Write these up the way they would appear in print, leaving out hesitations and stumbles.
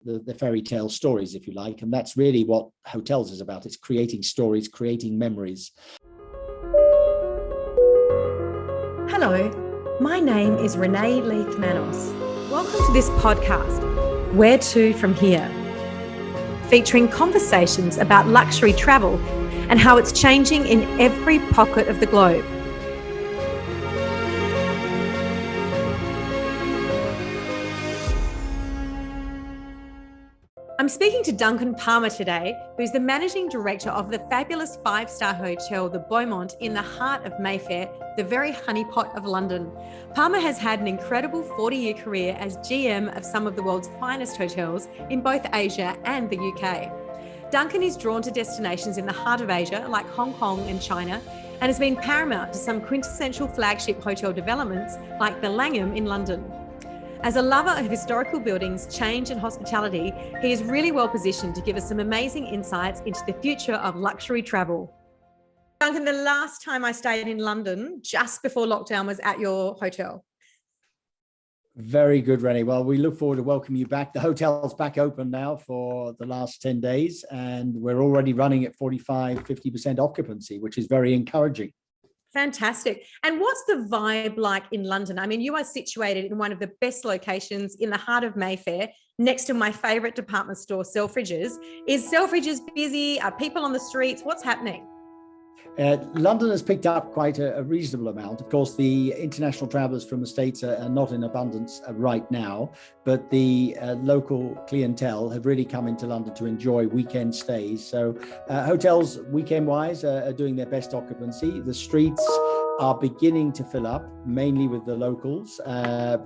the fairy tale stories, if you like. And that's really what hotels is about. It's creating stories, creating memories. Hello, my name is Renae Leith-Manos. Welcome to this podcast, Where To From Here, featuring conversations about luxury travel and how it's changing in every pocket of the globe. I'm speaking to Duncan Palmer today, who's the Managing Director of the fabulous five-star hotel, the Beaumont, in the heart of Mayfair, the very honeypot of London. Palmer has had an incredible 40-year career as GM of some of the world's finest hotels in both Asia and the UK. Duncan is drawn to destinations in the heart of Asia, like Hong Kong and China, and has been paramount to some quintessential flagship hotel developments like the Langham in London. As a lover of historical buildings, change and hospitality, he is really well positioned to give us some amazing insights into the future of luxury travel. Duncan, the last time I stayed in London, just before lockdown, was at your hotel. Very good, Renae. Well, we look forward to welcoming you back. The hotel's back open now for the last 10 days, and we're already running at 45-50% occupancy, which is very encouraging. Fantastic. And what's the vibe like in London? I mean, you are situated in one of the best locations in the heart of Mayfair, next to my favourite department store, Selfridge's. Is Selfridge's busy? Are people on the streets? What's happening? London has picked up quite a reasonable amount. Of course, the international travellers from the States are not in abundance right now, but the local clientele have really come into London to enjoy weekend stays. So hotels, weekend-wise, are doing their best occupancy. The streets are beginning to fill up, mainly with the locals,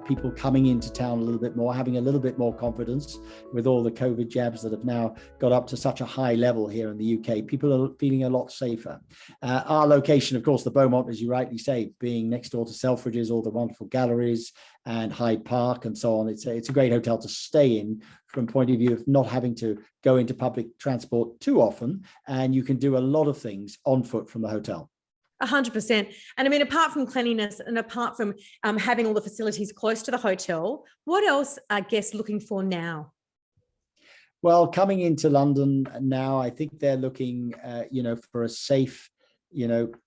people coming into town a little bit more, having a little bit more confidence with all the COVID jabs that have now got up to such a high level here in the UK. People are feeling a lot safer. Our location, of course, the Beaumont, as you rightly say, being next door to Selfridge's, all the wonderful galleries and Hyde Park and so on. It's a great hotel to stay in from point of view of not having to go into public transport too often. And you can do a lot of things on foot from the hotel. 100%. And I mean, apart from cleanliness and apart from having all the facilities close to the hotel, what else are guests looking for now? Well, coming into London now, I think they're looking, for a safe,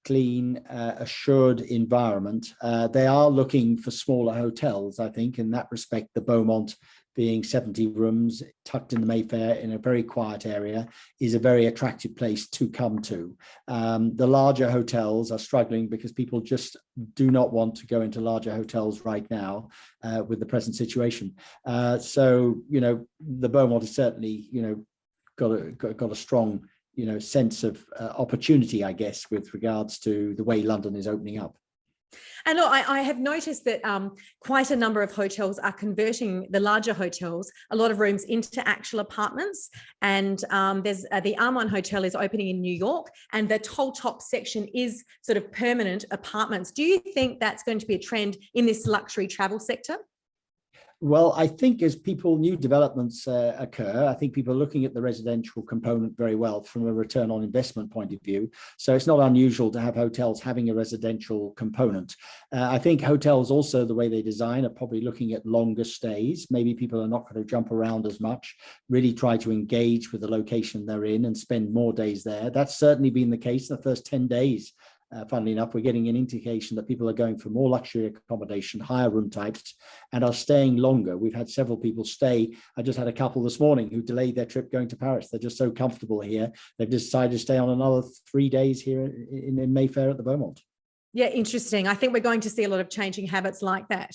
clean, assured environment. They are looking for smaller hotels, I think, in that respect. The Beaumont, being 70 rooms tucked in the Mayfair in a very quiet area, is a very attractive place to come to. The larger hotels are struggling because people just do not want to go into larger hotels right now with the present situation. So, the Beaumont is certainly, got a strong, sense of opportunity, I guess, with regards to the way London is opening up. And look, I have noticed that quite a number of hotels are converting the larger hotels, a lot of rooms, into actual apartments. And there's the Aman Hotel is opening in New York, and the whole top section is sort of permanent apartments. Do you think that's going to be a trend in this luxury travel sector? Well, I think as new developments occur, I think people are looking at the residential component very well from a return on investment point of view. So it's not unusual to have hotels having a residential component. I think hotels also, the way they design, are probably looking at longer stays. Maybe people are not going to jump around as much, really try to engage with the location they're in and spend more days there. That's certainly been the case in the first 10 days. Funnily enough, we're getting an indication that people are going for more luxury accommodation, higher room types, and are staying longer. We've had several people stay. I just had a couple this morning who delayed their trip going to Paris. They're just so comfortable here. They've decided to stay on another 3 days here in Mayfair at the Beaumont. Yeah, interesting. I think we're going to see a lot of changing habits like that.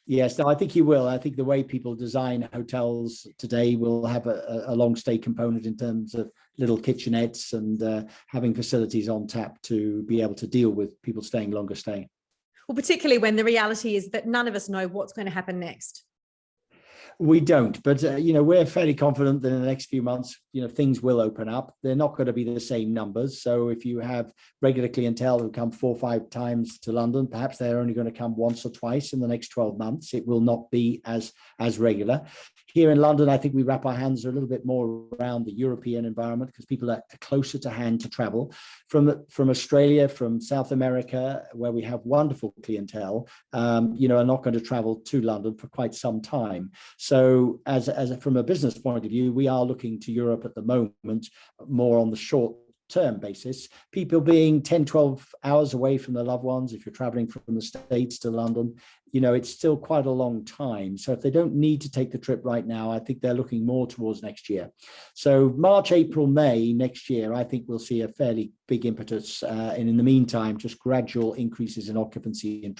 Yes, no, I think you will. I think the way people design hotels today will have a long stay component in terms of little kitchenettes and having facilities on tap to be able to deal with people staying longer stay. Well, particularly when the reality is that none of us know what's going to happen next. We don't, but we're fairly confident that in the next few months, things will open up. They're not going to be the same numbers. So if you have regular clientele who come 4 or 5 times to London, perhaps they're only going to come once or twice in the next 12 months. It will not be as regular. Here in London, I think we wrap our hands a little bit more around the European environment because people are closer to hand to travel. From Australia, from South America, where we have wonderful clientele, are not going to travel to London for quite some time. So from a business point of view, we are looking to Europe at the moment more on the short term basis, people being 10, 12 hours away from their loved ones. If you're traveling from the States to London, it's still quite a long time. So if they don't need to take the trip right now, I think they're looking more towards next year. So March, April, May next year, I think we'll see a fairly big impetus. And in the meantime, just gradual increases in occupancy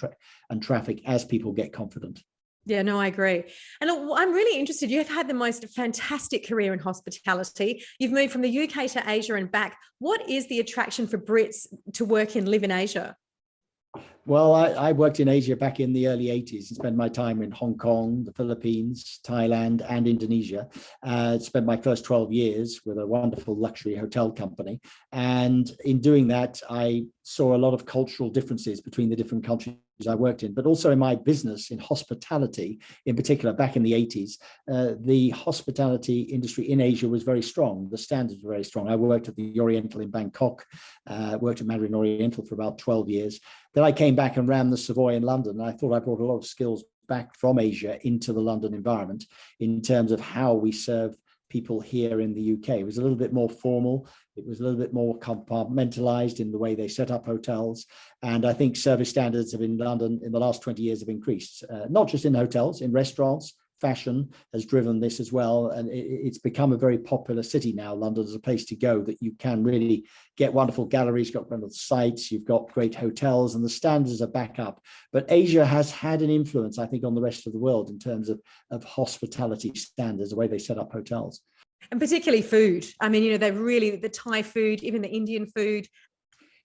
and traffic as people get confident. Yeah, no, I agree. And look, I'm really interested. You've had the most fantastic career in hospitality. You've moved from the UK to Asia and back. What is the attraction for Brits to work and live in Asia? Well, I worked in Asia back in the early 80s and spent my time in Hong Kong, the Philippines, Thailand, and Indonesia. Spent my first 12 years with a wonderful luxury hotel company. And in doing that, I saw a lot of cultural differences between the different countries I worked in, but also in my business in hospitality, in particular, back in the 80s, the hospitality industry in Asia was very strong. The standards were very strong. I worked at the Oriental in Bangkok, worked at Mandarin Oriental for about 12 years. Then I came back and ran the Savoy in London. And I thought I brought a lot of skills back from Asia into the London environment in terms of how we serve people here in the UK. It was a little bit more formal. It was a little bit more compartmentalized in the way they set up hotels. And I think service standards in London in the last 20 years have increased, not just in hotels, in restaurants. Fashion has driven this as well. And it's become a very popular city now, London, as a place to go that you can really get wonderful galleries, you've got wonderful sites, you've got great hotels, and the standards are back up. But Asia has had an influence, I think, on the rest of the world in terms of hospitality standards, the way they set up hotels. And particularly food. I mean, they've really, the Thai food, even the Indian food.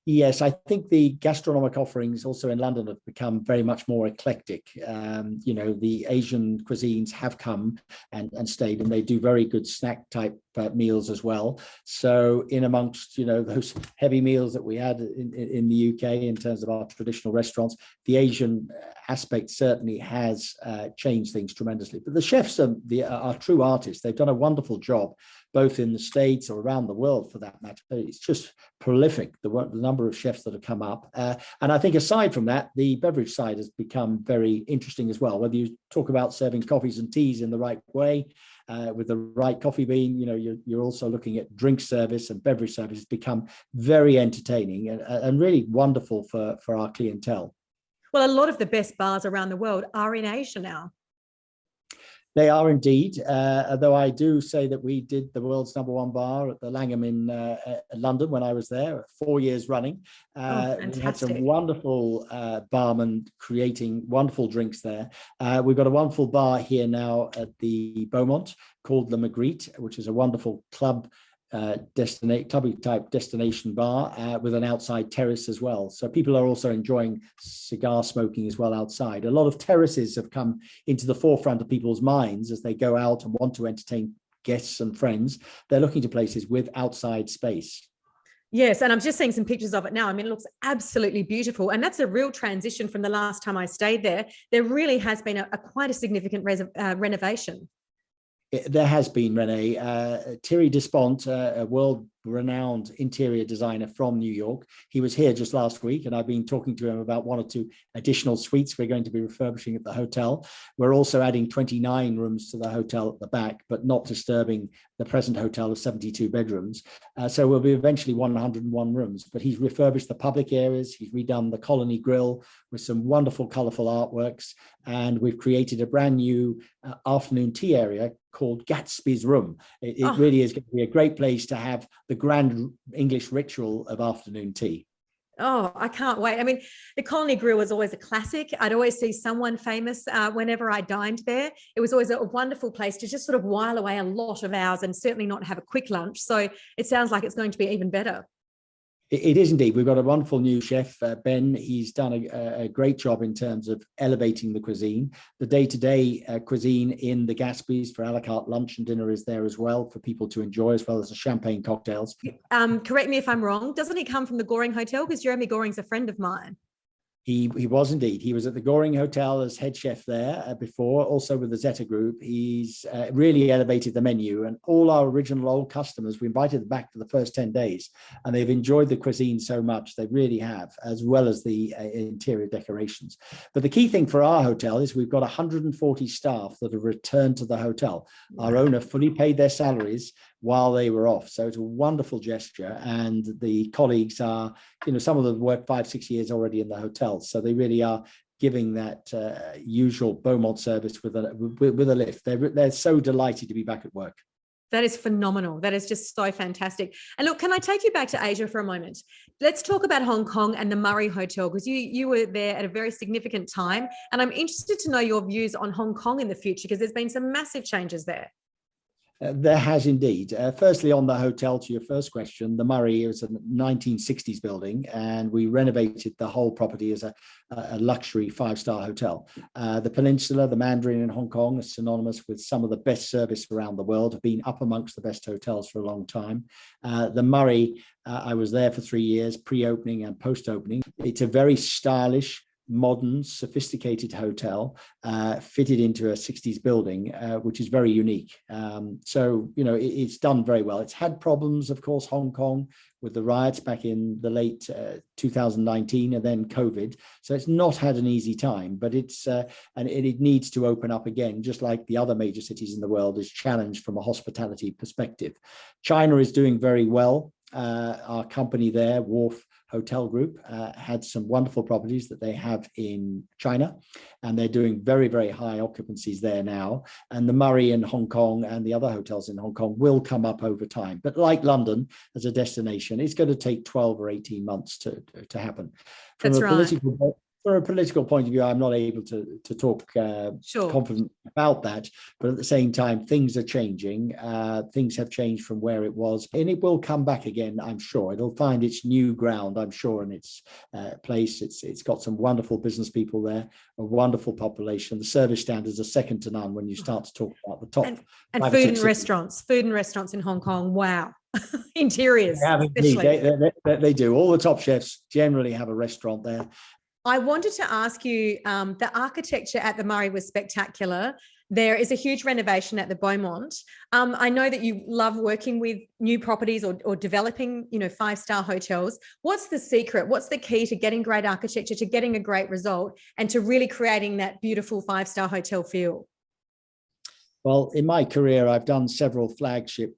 Yes, I think the gastronomic offerings also in London have become very much more eclectic. The Asian cuisines have come and stayed, and they do very good snack type meals as well. So in amongst, those heavy meals that we had in the UK in terms of our traditional restaurants, the Asian aspect certainly has changed things tremendously. But the chefs are true artists. They've done a wonderful job, both in the States or around the world for that matter. It's just prolific, the number of chefs that have come up. And I think aside from that, the beverage side has become very interesting as well. Whether you talk about serving coffees and teas in the right way, with the right coffee bean, you're also looking at drink service and beverage service. It's become very entertaining and really wonderful for our clientele. Well, a lot of the best bars around the world are in Asia now. They are indeed, though I do say that we did the world's #1 bar at the Langham in London when I was there 4 years running. We had some wonderful barmen creating wonderful drinks there. We've got a wonderful bar here now at the Beaumont called the Magritte, which is a wonderful clubby type destination bar with an outside terrace as well. So people are also enjoying cigar smoking as well outside. A lot of terraces have come into the forefront of people's minds as they go out and want to entertain guests and friends. They're looking to places with outside space. Yes, and I'm just seeing some pictures of it now. I mean, it looks absolutely beautiful. And that's a real transition from the last time I stayed there. There really has been quite a significant renovation. There has been, Renae. Thierry Despont, a world-renowned interior designer from New York. He was here just last week, and I've been talking to him about 1 or 2 additional suites we're going to be refurbishing at the hotel. We're also adding 29 rooms to the hotel at the back, but not disturbing the present hotel of 72 bedrooms. So we'll be eventually 101 rooms, but he's refurbished the public areas. He's redone the Colony Grill with some wonderful, colourful artworks. And we've created a brand new afternoon tea area called Gatsby's Room. It really is going to be a great place to have the grand English ritual of afternoon tea. Oh, I can't wait. I mean, the Colony Grill was always a classic. I'd always see someone famous whenever I dined there. It was always a wonderful place to just sort of while away a lot of hours and certainly not have a quick lunch. So it sounds like it's going to be even better. It is indeed. We've got a wonderful new chef, Ben. He's done a great job in terms of elevating the cuisine. The day-to-day cuisine in the Gatsby's for a la carte lunch and dinner is there as well for people to enjoy, as well as the champagne cocktails. Correct me if I'm wrong. Doesn't he come from the Goring Hotel? Because Jeremy Goring's a friend of mine. He was indeed. He was at the Goring Hotel as head chef there before, also with the Zeta Group. He's really elevated the menu, and all our original old customers, we invited them back for the first 10 days, and they've enjoyed the cuisine so much. They really have, as well as the interior decorations. But the key thing for our hotel is we've got 140 staff that have returned to the hotel. Our owner fully paid their salaries while they were off. So it's a wonderful gesture. And the colleagues are, some of them work 5-6 years already in the hotel. So they really are giving that usual Beaumont service with a lift. They're so delighted to be back at work. That is phenomenal. That is just so fantastic. And look, can I take you back to Asia for a moment? Let's talk about Hong Kong and the Murray Hotel, because you were there at a very significant time. And I'm interested to know your views on Hong Kong in the future, because there's been some massive changes there. There has indeed. Firstly, on the hotel, to your first question, the Murray is a 1960s building, and we renovated the whole property as a luxury 5-star hotel. The Peninsula, the Mandarin in Hong Kong, is synonymous with some of the best service around the world, have been up amongst the best hotels for a long time. The Murray, I was there for 3 years, pre-opening and post-opening. It's a very stylish, modern, sophisticated hotel fitted into a 60s building, which is very unique. So, it's done very well. It's had problems, of course, Hong Kong, with the riots back in the late 2019 and then COVID. So it's not had an easy time, but and it needs to open up again, just like the other major cities in the world is challenged from a hospitality perspective. China is doing very well. Our company there, Wharf Hotel Group, had some wonderful properties that they have in China, and they're doing very, very high occupancies there now. And the Murray in Hong Kong and the other hotels in Hong Kong will come up over time. But like London as a destination, it's going to take 12 or 18 months to happen. That's right. From a political point of view, I'm not able to talk Sure. confident about that. But at the same time, things are changing. Things have changed from where it was. And it will come back again, I'm sure. It'll find its new ground, I'm sure, in its place. It's got some wonderful business people there, a wonderful population. The service standards are second to none when you start to talk about the top. And food and restaurants. Food and restaurants in Hong Kong. Wow. Interiors. They do. All the top chefs generally have a restaurant there. I wanted to ask you, the architecture at the Murray was spectacular. There is a huge renovation at the Beaumont. I know that you love working with new properties or developing, 5-star hotels. What's the secret? What's the key to getting great architecture, to getting a great result, and to really creating that beautiful 5-star hotel feel? Well, in my career, I've done several flagship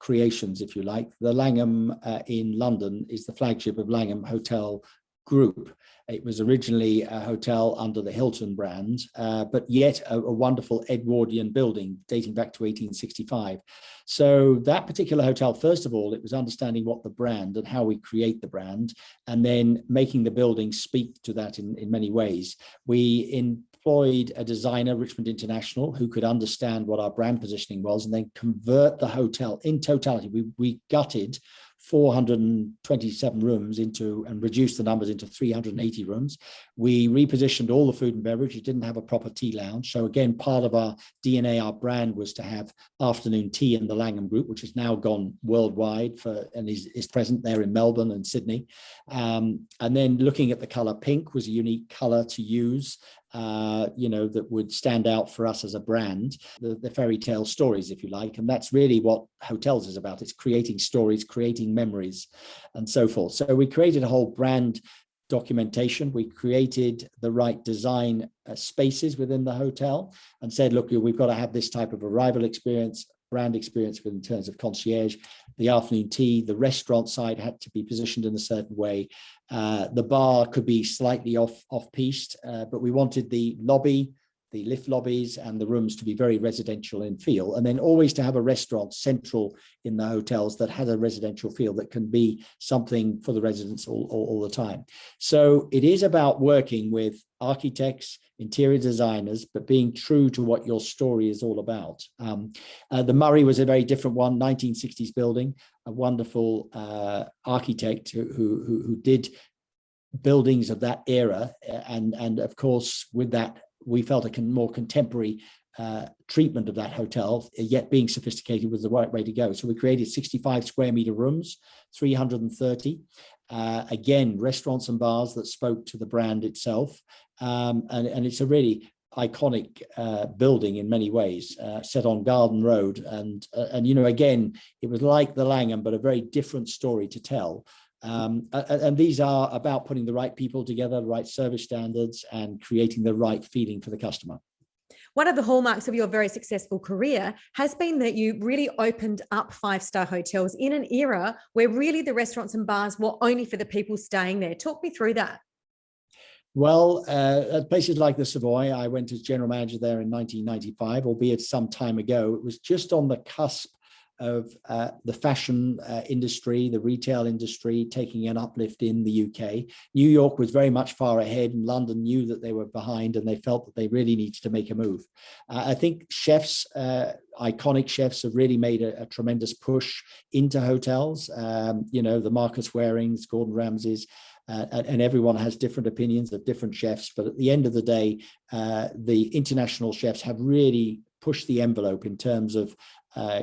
creations, if you like. The Langham in London is the flagship of Langham Hotel Group. It was originally a hotel under the Hilton brand, but yet a wonderful Edwardian building dating back to 1865. So that particular hotel, first of all, it was understanding what the brand and how we create the brand, and then making the building speak to that in many ways. We employed a designer, Richmond International, who could understand what our brand positioning was and then convert the hotel in totality. We gutted 427 rooms and reduced the numbers into 380 rooms. We repositioned all the food and beverage. It didn't have a proper tea lounge. So again, part of our DNA, our brand, was to have afternoon tea in the Langham Group, which has now gone worldwide and is present there in Melbourne and Sydney. And then looking at the color pink was a unique color to use. That would stand out for us as a brand, the fairy tale stories, if you like. And that's really what hotels is about. It's creating stories, creating memories, and so forth. So we created a whole brand documentation. We created the right design spaces within the hotel and said, look, we've got to have this type of arrival experience, brand experience in terms of concierge, the afternoon tea, the restaurant side had to be positioned in a certain way. The bar could be slightly off-piste, but we wanted the lobby, the lift lobbies and the rooms to be very residential in feel, and then always to have a restaurant central in the hotels that has a residential feel that can be something for the residents all the time. So it is about working with architects, interior designers, but being true to what your story is all about. The Murray was a very different one, 1960s building, a wonderful architect who did buildings of that era. And of course, with that, we felt a more contemporary treatment of that hotel, yet being sophisticated was the right way to go. So we created 65 square meter rooms, 330. Again, restaurants and bars that spoke to the brand itself. And it's a really iconic building in many ways, set on Garden Road. And again, it was like the Langham, but a very different story to tell. And these are about putting the right people together, the right service standards, and creating the right feeling for the customer. One of the hallmarks of your very successful career has been that you really opened up five-star hotels in an era where really the restaurants and bars were only for the people staying there. Talk me through that. Well, at places like the Savoy, I went as general manager there in 1995, albeit some time ago. It was just on the cusp of the fashion industry, the retail industry taking an uplift in the UK. New York was very much far ahead, and London knew that they were behind, and they felt that they really needed to make a move. I think chefs, iconic chefs, have really made a tremendous push into hotels. The Marcus Warings, Gordon Ramsays, and everyone has different opinions of different chefs. But at the end of the day, the international chefs have really pushed the envelope in terms of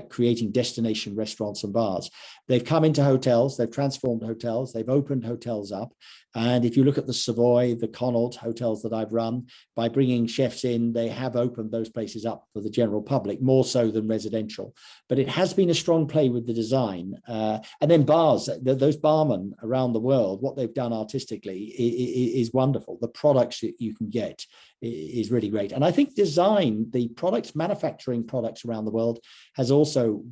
creating destination restaurants and bars. They've come into hotels, they've transformed hotels, they've opened hotels up. And if you look at the Savoy, the Connaught hotels that I've run, by bringing chefs in, they have opened those places up for the general public, more so than residential. But it has been a strong play with the design. And then bars, those barmen around the world, what they've done artistically is wonderful. The products that you can get is really great. And I think design, the products, manufacturing products around the world, has also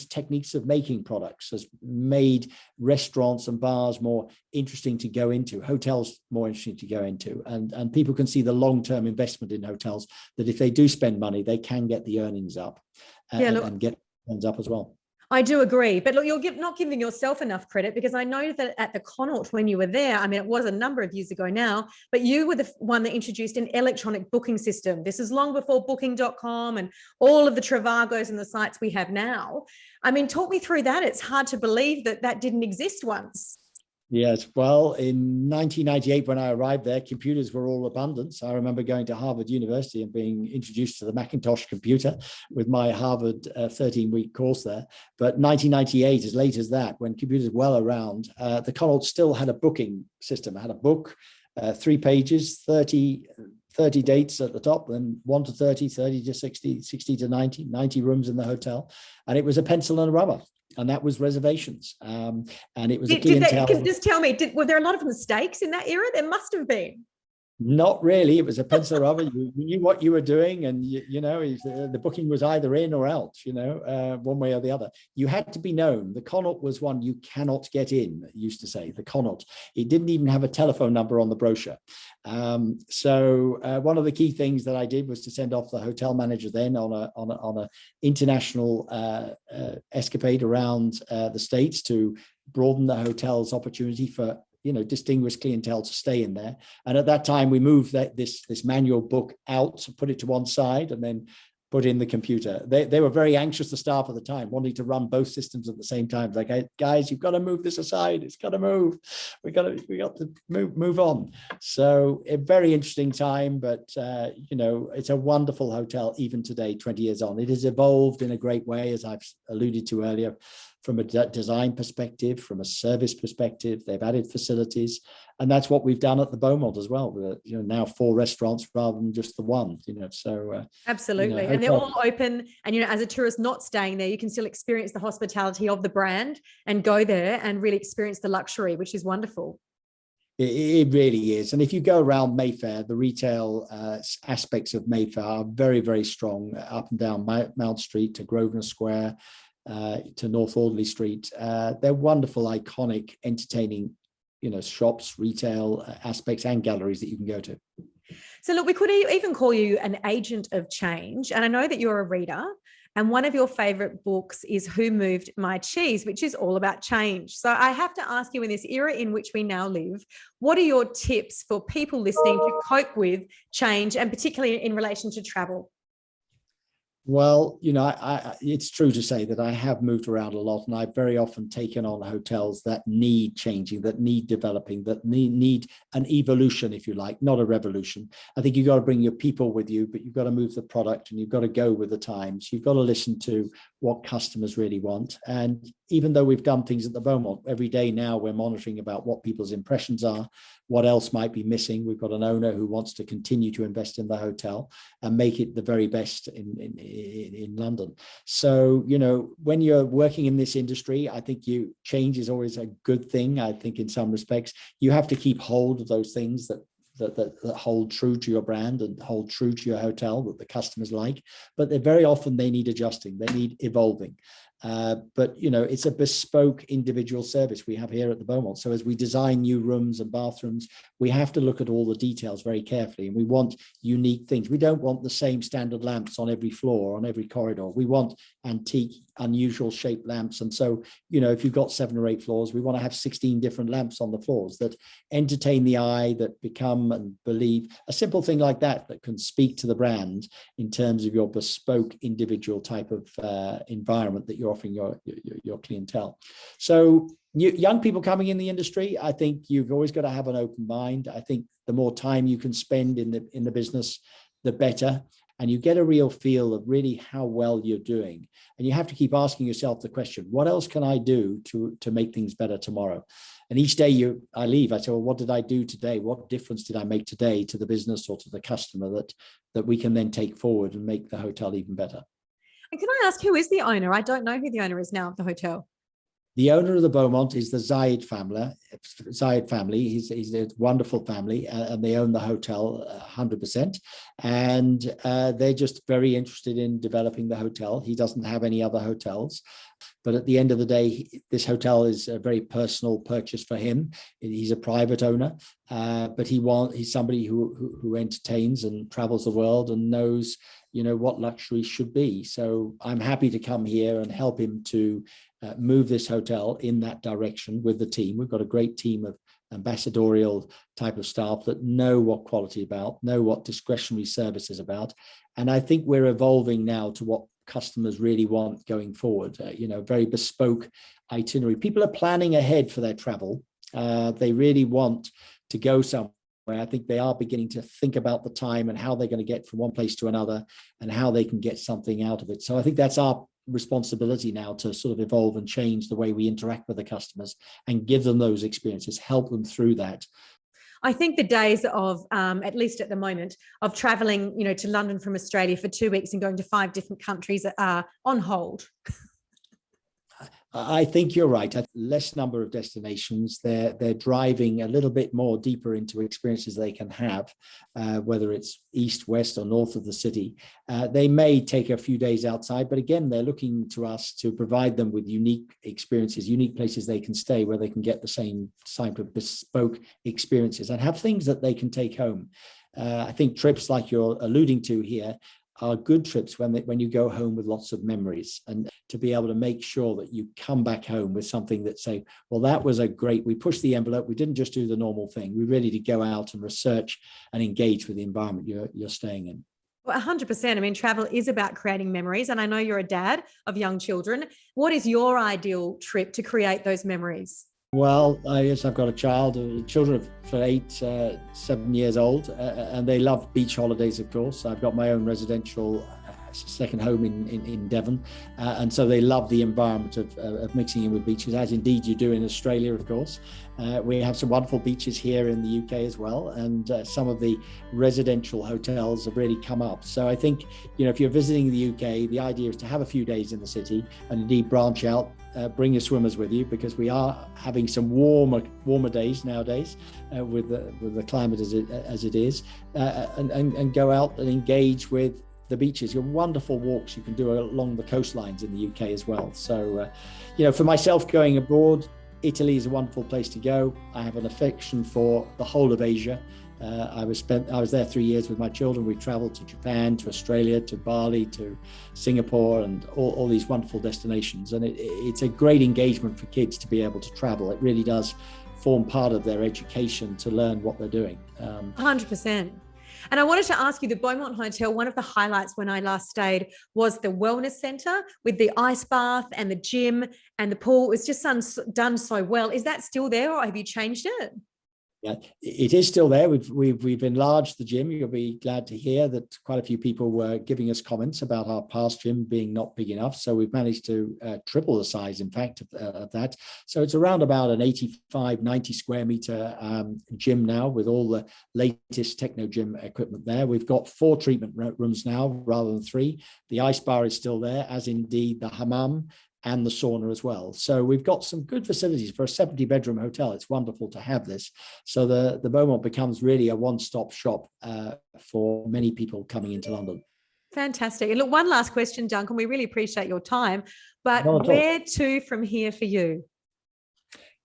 techniques of making products, has made restaurants and bars more interesting to go into, hotels more interesting to go into. And people can see the long-term investment in hotels, that if they do spend money, they can get the earnings up and get earnings up as well. I do agree. But look, you're not giving yourself enough credit, because I know that at the Connaught, when you were there, I mean, it was a number of years ago now, but you were the one that introduced an electronic booking system. This is long before booking.com and all of the Travagos and the sites we have now. I mean, talk me through that. It's hard to believe that didn't exist once. Yes, well, in 1998, when I arrived there, computers were all abundance. I remember going to Harvard University and being introduced to the Macintosh computer with my Harvard 13-week course there. But 1998, as late as that, when computers were well around, the Connaught still had a booking system. It had a book, 3 pages, 30 dates at the top, then 1 to 30, 30 to 60, 60 to 90, 90 rooms in the hotel. And it was a pencil and a rubber. And that was reservations. And it was a clientele. Just tell me, were there a lot of mistakes in that era? There must have been. Not really. It was a pencil rubber. You knew what you were doing, and the booking was either in or out. One way or the other. You had to be known. The Connaught was one you cannot get in. It used to say the Connaught. It didn't even have a telephone number on the brochure. So one of the key things that I did was to send off the hotel manager then on a international escapade around the States to broaden the hotel's opportunity for distinguished clientele to stay in there. And at that time, we moved this manual book out, put it to one side, and then put in the computer. They were very anxious, the staff at the time, wanting to run both systems at the same time. Like, hey, guys, you've got to move this aside. It's got to move. We got to move on. So a very interesting time, but it's a wonderful hotel even today, 20 years on. It has evolved in a great way, as I've alluded to earlier, from a design perspective, from a service perspective. They've added facilities, and that's what we've done at the Beaumont as well. We're, now 4 restaurants rather than just the one. So absolutely, and they're all open. And as a tourist not staying there, you can still experience the hospitality of the brand and go there and really experience the luxury, which is wonderful. It really is. And if you go around Mayfair, the retail aspects of Mayfair are very, very strong, up and down Mount Street to Grosvenor Square, to North Audley Street. They're wonderful, iconic, entertaining, shops, retail aspects, and galleries that you can go to. So look, we could even call you an agent of change. And I know that you're a reader, and one of your favorite books is Who Moved My Cheese, which is all about change. So I have to ask you, in this era in which we now live, what are your tips for people listening to cope with change, and particularly in relation to travel? Well, it's true to say that I have moved around a lot, and I've very often taken on hotels that need changing, that need developing, that need an evolution, if you like, not a revolution. I think you've got to bring your people with you, but you've got to move the product and you've got to go with the times. You've got to listen to what customers really want. And even though we've done things at the Beaumont, every day now we're monitoring about what people's impressions are, what else might be missing. We've got an owner who wants to continue to invest in the hotel and make it the very best in London. So, when you're working in this industry, I think change is always a good thing. I think in some respects, you have to keep hold of those things that hold true to your brand and hold true to your hotel that the customers like, but very often they need adjusting, they need evolving. But it's a bespoke individual service we have here at the Beaumont. So as we design new rooms and bathrooms, we have to look at all the details very carefully, and we want unique things. We don't want the same standard lamps on every floor, on every corridor. We want antique, unusual shaped lamps. And so, if you've got 7 or 8 floors, we want to have 16 different lamps on the floors that entertain the eye, that become and believe. A simple thing like that can speak to the brand in terms of your bespoke individual type of environment that you're offering your clientele. So young people coming in the industry, I think you've always got to have an open mind. I think the more time you can spend in the business, the better. And you get a real feel of really how well you're doing. And you have to keep asking yourself the question, what else can I do to make things better tomorrow? And each day I leave, I say, well, what did I do today? What difference did I make today to the business or to the customer that we can then take forward and make the hotel even better? And can I ask, who is the owner? I don't know who the owner is now of the hotel. The owner of the Beaumont is the Zayed family. He's a wonderful family, and they own the hotel 100%. And they're just very interested in developing the hotel. He doesn't have any other hotels. But at the end of the day, this hotel is a very personal purchase for him. He's a private owner, but he's somebody who entertains and travels the world and knows, what luxury should be. So I'm happy to come here and help him to move this hotel in that direction with the team. We've got a great team of ambassadorial type of staff that know what quality about, know what discretionary service is about. And I think we're evolving now to what customers really want going forward, very bespoke itinerary. People are planning ahead for their travel. They really want to go somewhere. I think they are beginning to think about the time and how they're going to get from one place to another and how they can get something out of it. So I think that's our responsibility now to sort of evolve and change the way we interact with the customers and give them those experiences, help them through that. I think the days of, at least at the moment, of traveling, to London from Australia for 2 weeks and going to 5 different countries are on hold. I think you're right. Less number of destinations. They're driving a little bit more deeper into experiences they can have, whether it's east, west, or north of the city. They may take a few days outside, but again, they're looking to us to provide them with unique experiences, unique places they can stay where they can get the same type of bespoke experiences and have things that they can take home. I think trips like you're alluding to here are good trips when you go home with lots of memories, and to be able to make sure that you come back home with something that say, well, that was we pushed the envelope. We didn't just do the normal thing. We really did go out and research and engage with the environment you're staying in. Well, 100%. I mean, travel is about creating memories. And I know you're a dad of young children. What is your ideal trip to create those memories? Well, yes, I've got a child, children for 8, 7 years old, and they love beach holidays, of course. I've got my own residential second home in Devon, and so they love the environment of mixing in with beaches, as indeed you do in Australia, of course. We have some wonderful beaches here in the UK as well, and some of the residential hotels have really come up. So I think, if you're visiting the UK, the idea is to have a few days in the city and indeed branch out. Bring your swimmers with you, because we are having some warmer days nowadays with the climate as it is, and go out and engage with the beaches. Your wonderful walks you can do along the coastlines in the UK as well. So, for myself going abroad, Italy is a wonderful place to go. I have an affection for the whole of Asia. I was there 3 years with my children. We traveled to Japan, to Australia, to Bali, to Singapore, and all these wonderful destinations. And it's a great engagement for kids to be able to travel. It really does form part of their education to learn what they're doing. 100%. And I wanted to ask you, the Beaumont Hotel, one of the highlights when I last stayed was the wellness centre with the ice bath and the gym and the pool. It was just done so well. Is that still there, or have you changed it? Yeah, it is still there. We've enlarged the gym. You'll be glad to hear that quite a few people were giving us comments about our past gym being not big enough. So we've managed to triple the size, in fact, of that. So it's around about an 85, 90 square meter gym now with all the latest techno gym equipment there. We've got 4 treatment rooms now rather than 3. The ice bar is still there, as indeed the hammam and the sauna as well. So we've got some good facilities for a 70-bedroom hotel. It's wonderful to have this. So the Beaumont becomes really a one-stop shop for many people coming into London. Fantastic. And look, one last question, Duncan. We really appreciate your time, but Not at all. where to from here for you?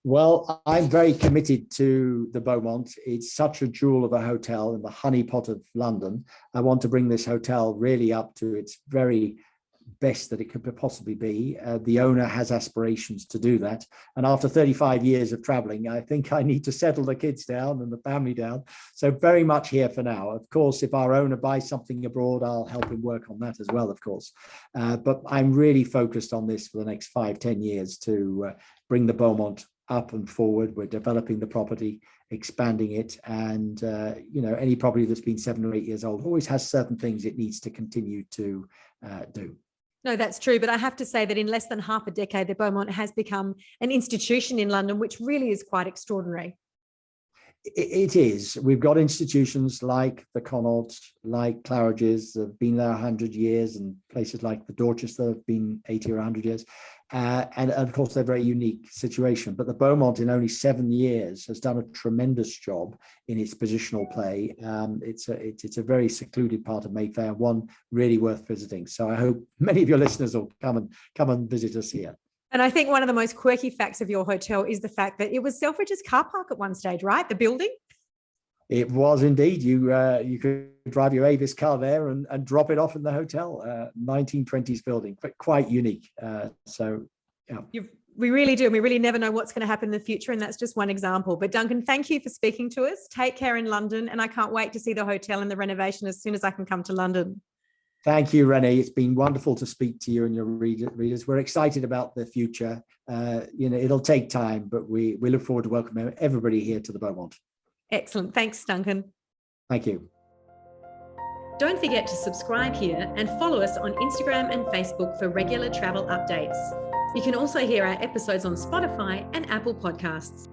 Well, I'm very committed to the Beaumont. It's such a jewel of a hotel in the honeypot of London. I want to bring this hotel really up to its very best that it could possibly be. The owner has aspirations to do that. And after 35 years of traveling, I think I need to settle the kids down and the family down. So very much here for now. Of course, if our owner buys something abroad, I'll help him work on that as well, of course. But I'm really focused on this for the next 5-10 years to bring the Beaumont up and forward. We're developing the property, expanding it, and any property that's been 7 or 8 years old always has certain things it needs to continue to do. No, that's true. But I have to say that in less than half a decade, the Beaumont has become an institution in London, which really is quite extraordinary. It is. We've got institutions like the Connaught, like Claridge's, that have been there 100 years, and places like the Dorchester have been 80 or 100 years. And of course, they're a very unique situation. But the Beaumont, in only 7 years, has done a tremendous job in its positional play. It's a very secluded part of Mayfair, one really worth visiting. So I hope many of your listeners will come and visit us here. And I think one of the most quirky facts of your hotel is the fact that it was Selfridge's car park at one stage, right? The building? It was indeed. You could drive your Avis car there and drop it off in the hotel. 1920s building, but quite unique. We really do. And we really never know what's going to happen in the future. And that's just one example. But Duncan, thank you for speaking to us. Take care in London. And I can't wait to see the hotel and the renovation as soon as I can come to London. Thank you, Renae. It's been wonderful to speak to you and your readers. We're excited about the future. It'll take time, but we look forward to welcoming everybody here to the Beaumont. Excellent. Thanks, Duncan. Thank you. Don't forget to subscribe here and follow us on Instagram and Facebook for regular travel updates. You can also hear our episodes on Spotify and Apple Podcasts.